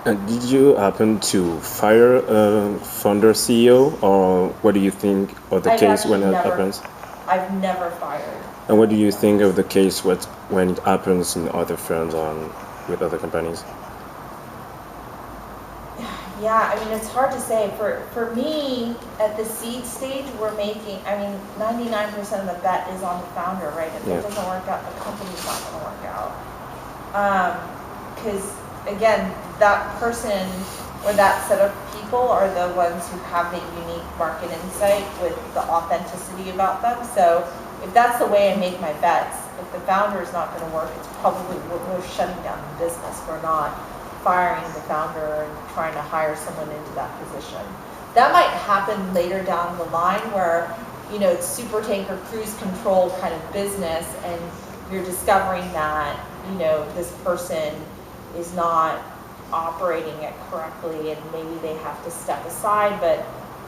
Did you happen to fire a founder CEO, or what do you think of the I've case when actually it never, happens? I've never fired And what do any you think of founders. the case when it happens in other firms or with other companies? Yeah, I mean, it's hard to say. For me, at the seed stage, we're making, I mean, 99% of the bet is on the founder, right? If Yeah. it doesn't work out, the company's not going to work out. Because, again, that person or that set of people are the ones who have the unique market insight with the authenticity about them. So if that's the way I make my bets, if the founder is not going to work, it's probably, we're shutting down the business. We're not firing the founder and trying to hire someone into that position. That might happen later down the line where, you know, it's super tanker cruise control kind of business and you're discovering that, you know, this person is not operating it correctly and maybe they have to step aside, but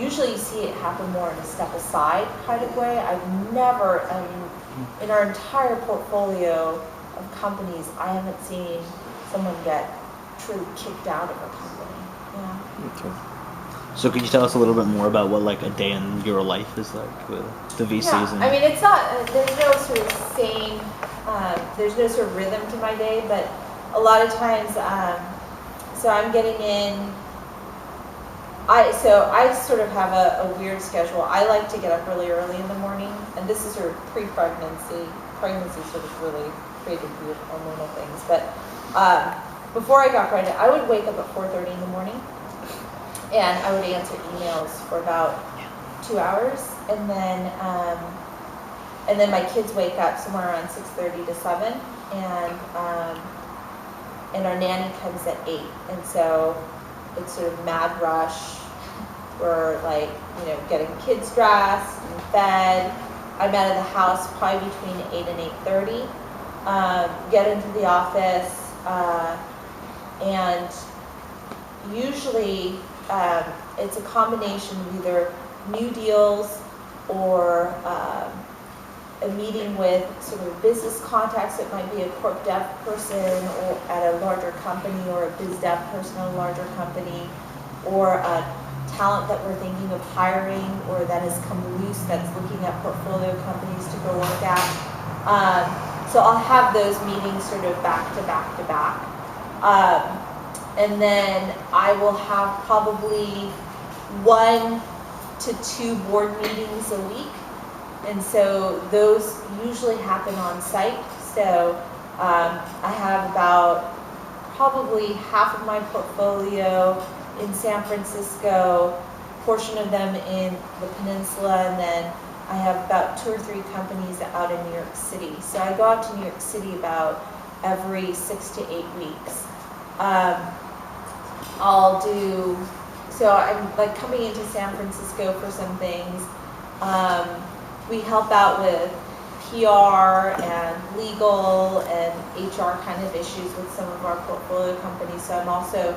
usually you see it happen more in a step aside kind of way. I've never, in our entire portfolio of companies, I haven't seen someone get truly kicked out of a company. Yeah. Okay. So could you tell us a little bit more about what like a day in your life is like with the VCs? Yeah, And I mean, it's not, there's no sort of same, there's no sort of rhythm to my day, but a lot of times, so I'm getting in, so I sort of have a weird schedule. I like to get up really early in the morning, and this is sort of pre-pregnancy. Pregnancy sort of really created weird hormonal things, but before I got pregnant, I would wake up at 4:30 in the morning, and I would answer emails for about 2 hours, and then my kids wake up somewhere around 6:30 to 7, and our nanny comes at 8, and so it's sort of mad rush. We're like, you know, getting kids dressed and fed. I'm out of the house probably between 8 and 8:30. Get into the office, and usually it's a combination of either new deals or a meeting with sort of business contacts. It might be a corp dev person or at a larger company, or a biz dev person at a larger company, or a talent that we're thinking of hiring or that has come loose that's looking at portfolio companies to go work at. So I'll have those meetings sort of back to back to back. And then I will have probably 1 to 2 board meetings a week. And so those usually happen on site. So I have about probably half of my portfolio in San Francisco, portion of them in the peninsula, and then I have about 2 or 3 companies out in New York City. So I go out to New York City about every 6 to 8 weeks. So I'm like coming into San Francisco for some things. We help out with PR and legal and HR kind of issues with some of our portfolio companies. So I'm also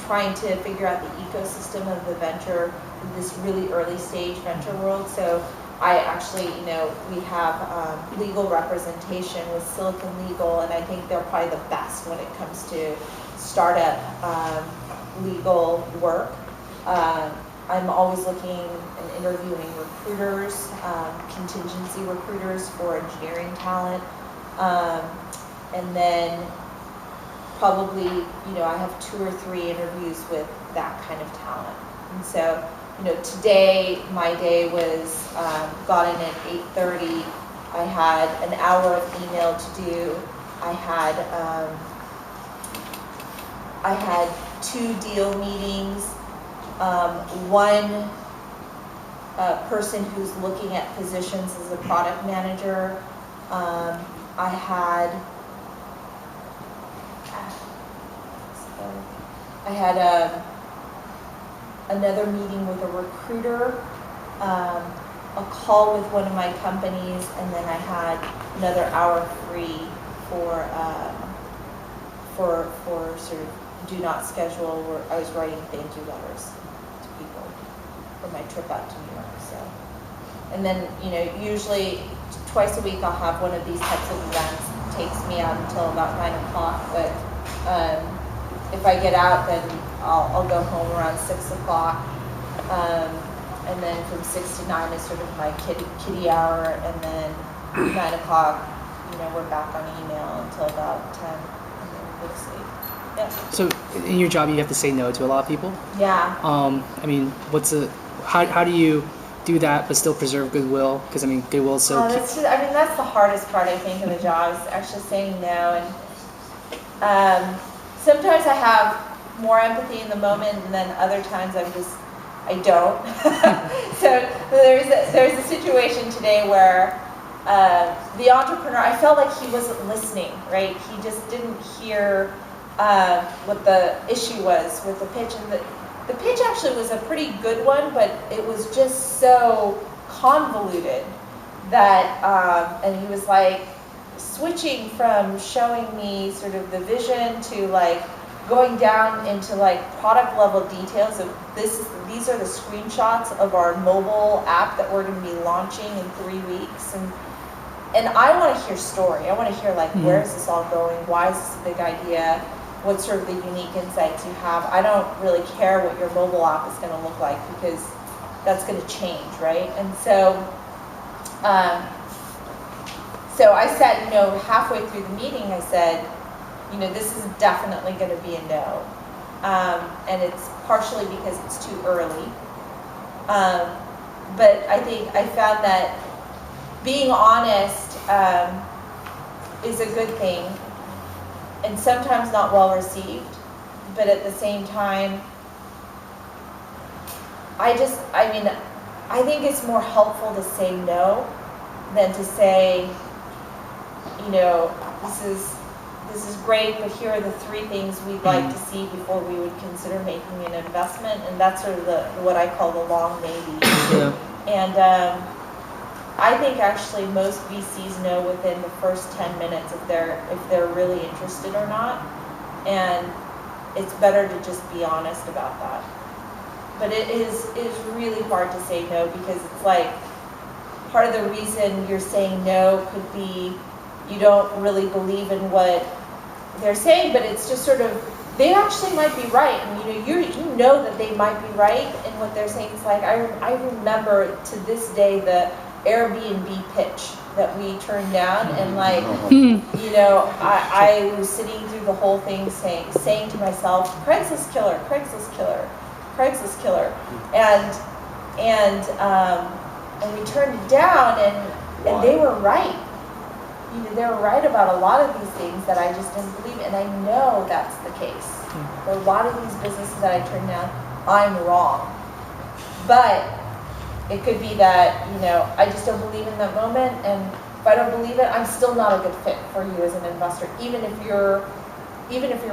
trying to figure out the ecosystem of the venture, this really early stage venture world. So I actually, you know, we have legal representation with Silicon Legal, and I think they're probably the best when it comes to startup legal work. I'm always looking and interviewing recruiters, contingency recruiters for engineering talent. And then probably, you know, I have 2 or 3 interviews with that kind of talent. And so, you know, today my day was, got in at 8:30. I had an hour of email to do. I had 2 deal meetings. One person who's looking at positions as a product manager. I had another meeting with a recruiter, a call with one of my companies, and then I had another hour free for sort of do not schedule, where I was writing thank you letters to people for my trip out to New York. So, and then, you know, usually twice a week I'll have one of these types of events. It takes me out until about 9 o'clock, but if I get out, then I'll go home around 6 o'clock. And then from 6 to 9 is sort of my kitty hour, and then 9 o'clock, we're back on email until about 10, and then we go to sleep. Yeah. So in your job, you have to say no to a lot of people. Yeah. I mean, how do you do that but still preserve goodwill? Because I mean, goodwill is so. That's the hardest part, I think, of the job is actually saying no. And sometimes I have more empathy in the moment, and then other times I don't. So there's a situation today where the entrepreneur, I felt like he wasn't listening, right? He just didn't hear what the issue was with the pitch. And the pitch actually was a pretty good one, but it was just so convoluted that, and he was like switching from showing me sort of the vision to like going down into like product level details of these are the screenshots of our mobile app that we're going to be launching in 3 weeks, and I want to hear story. I want to hear like where is this all going? Why is this a big idea? What sort of the unique insights you have? I don't really care what your mobile app is going to look like because that's going to change, right? And so I said, halfway through the meeting, I said, this is definitely going to be a no. And it's partially because it's too early. But I think I found that being honest is a good thing, and sometimes not well received. But at the same time, I think it's more helpful to say no than to say, this is great, but here are the 3 things we'd like to see before we would consider making an investment. And that's sort of what I call the long maybe. Yeah. And I think actually most VCs know within the first 10 minutes if they're really interested or not. And it's better to just be honest about that. But it is really hard to say no, because it's like part of the reason you're saying no could be you don't really believe in what they're saying, but it's just sort of, they actually might be right, and you know that they might be right in what they're saying. It's like I remember to this day the Airbnb pitch that we turned down, and like I was sitting through the whole thing saying to myself, Craigslist killer, Craigslist killer, Craigslist killer, and we turned it down, and they were right. They were right about a lot of these things that I just didn't believe, and I know that's the case. For a lot of these businesses that I turned down, I'm wrong. But it could be that, I just don't believe in that moment, and if I don't believe it, I'm still not a good fit for you as an investor. Even if you're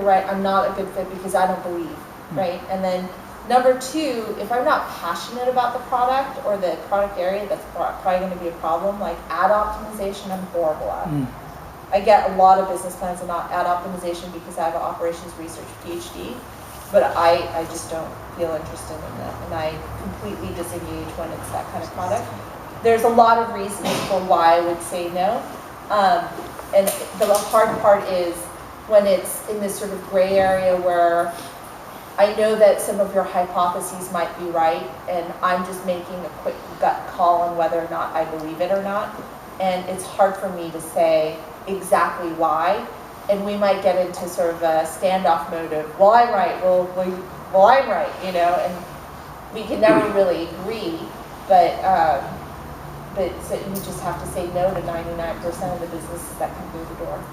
right, I'm not a good fit because I don't believe, right? And then number 2, if I'm not passionate about the product or the product area, that's probably going to be a problem. Like ad optimization, I'm horrible at. I get a lot of business plans and not ad optimization because I have an operations research PhD, but I just don't feel interested in that, and I completely disengage when it's that kind of product. There's a lot of reasons for why I would say no, and the hard part is when it's in this sort of gray area where I know that some of your hypotheses might be right, and I'm just making a quick gut call on whether or not I believe it or not. And it's hard for me to say exactly why. And we might get into sort of a standoff mode of, well, I'm right, well, I'm right, and we can never really agree. But so you just have to say no to 99% of the businesses that come through the door.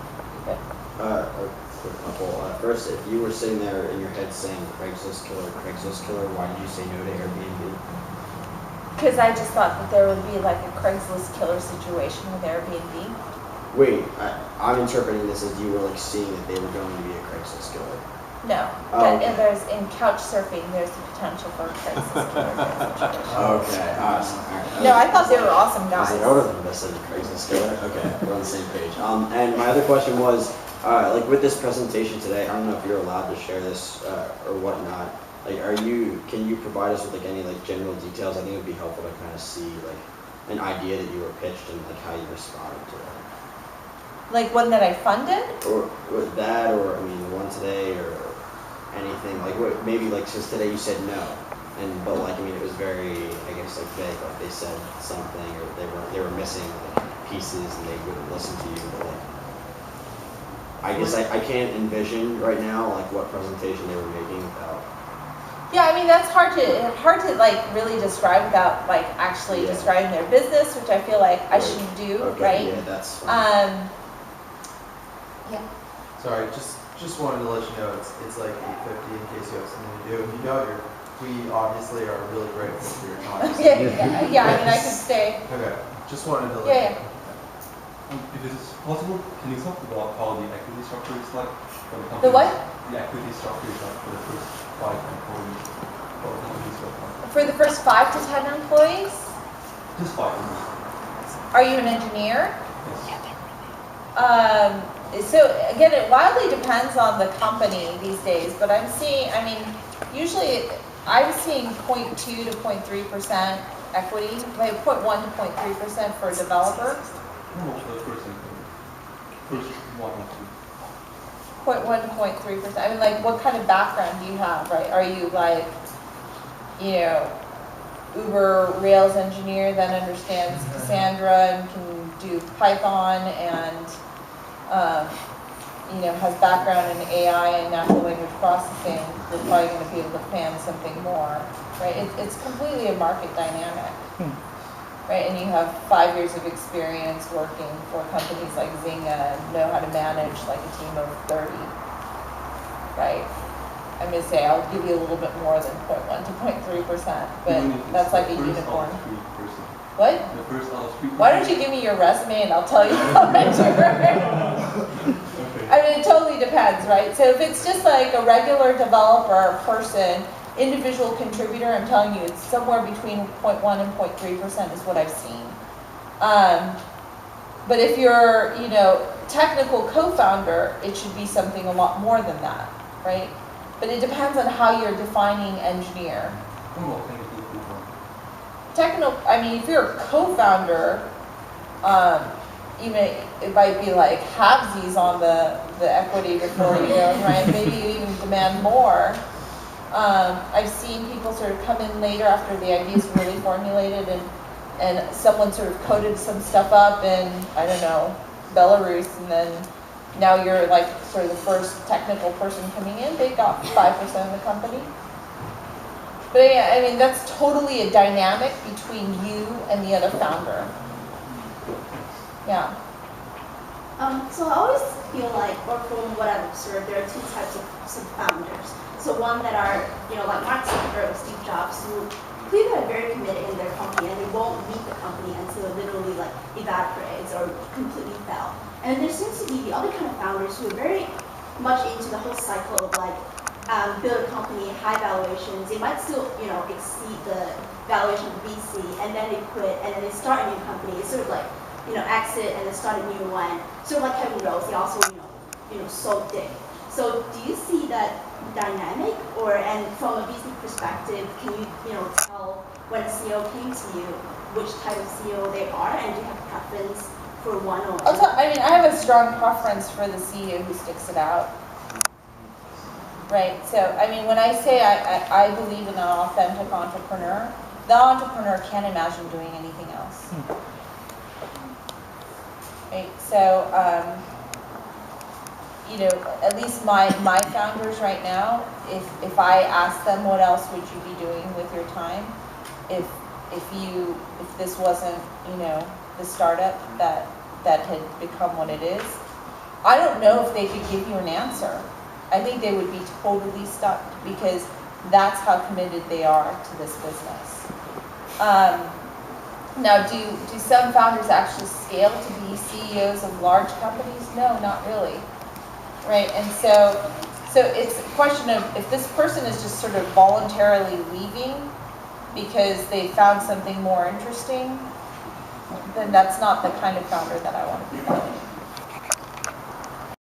A quick couple. First, if you were sitting there in your head saying Craigslist killer, why did you say no to Airbnb? Because I just thought that there would be like a Craigslist killer situation with Airbnb. Wait, I'm interpreting this as you were like seeing that they were going to be a Craigslist killer. No, okay. And there's in couch surfing, there's the potential for a Craigslist killer situation. Okay, awesome. No, I thought they were awesome guys. I would have said Craigslist killer. Okay, we're on the same page. And my other question was, like with this presentation today, I don't know if you're allowed to share this or whatnot. Like, can you provide us with like any like general details? I think it would be helpful to kind of see like an idea that you were pitched and like how you responded to it. Like one that I funded? Or that, or I mean, the one today, or anything like what maybe like since today you said no, but like I mean it was very I guess like vague, like they said something or they were missing like pieces and they wouldn't listen to you, but like I guess I can't envision right now like what presentation they were making without. Yeah, I mean that's hard to like really describe without like actually describing their business, which I feel like I should do, Okay, right? yeah, that's fine. Yeah. Sorry, just wanted to let you know it's like 8:50 in case you have something to do. If you don't, we obviously are really grateful for your time. Yeah. I mean I could stay. Okay, just wanted to let Yeah. you know. If it's possible, can you talk about how the equity structure is like for the company? The what? The equity structure is like for the first 5 employees for the company so far. For the first 5 to 10 employees? Just 5. Are you an engineer? Yes. So again, it wildly depends on the company these days, but I'm seeing, I mean, usually I'm seeing 0.2 to 0.3% equity, like 0.1 to 0.3% for a developer. No, for the first employee. First 1 or 0.1 to 0.3%. I mean, like, what kind of background do you have, right? Are you like, Uber Rails engineer that understands Cassandra and can do Python and, has background in AI and natural language processing? We're probably going to be able to plan something more, right? It's completely a market dynamic, right? And you have 5 years of experience working for companies like Zynga and know how to manage like a team of 30, right? I'm going to say I'll give you a little bit more than 0.1 to 0.3%, but that's like a unicorn. What? The first out of 3. Why don't you give me your resume and I'll tell you how much you're I mean, it totally depends, right? So if it's just like a regular developer person, individual contributor, I'm telling you, it's somewhere between 0.1 and 0.3% is what I've seen. But if you're, technical co-founder, it should be something a lot more than that, right? But it depends on how you're defining engineer. I mean, if you're a co-founder, even it might be like halvesies on the equity before you go, right? Maybe you even demand more. I've seen people sort of come in later after the idea is really formulated and someone sort of coded some stuff up in, I don't know, Belarus, and then now you're like sort of the first technical person coming in, they got 5% of the company. But yeah, I mean, that's totally a dynamic between you and the other founder. Yeah. So I always feel like, or from what I've observed, there are 2 types of founders. So one that are, like Mark Zuckerberg or Steve Jobs, who clearly are very committed in their company and they won't leave the company until it literally like evaporates or completely fell. And there seems to be the other kind of founders who are very much into the whole cycle of like build a company, high valuations. They might still, exceed the valuation of VC, and then they quit, and then they start a new company. It's sort of like, exit and then start a new one. Sort of like Kevin Rose, he also, sold Dick. So do you see that dynamic, and from a VC perspective, can you, tell when a CEO came to you which type of CEO they are, and do you have a preference for one or another? I have a strong preference for the CEO who sticks it out. Right, so I mean, when I say I believe in an authentic entrepreneur, the entrepreneur can't imagine doing anything else. Right, so at least my founders right now, if I ask them what else would you be doing with your time, if this wasn't the startup that had become what it is, I don't know if they could give you an answer. I think they would be totally stuck because that's how committed they are to this business. Now, do some founders actually scale to be CEOs of large companies? No, not really. Right, and so it's a question of if this person is just sort of voluntarily leaving because they found something more interesting, then that's not the kind of founder that I want to be.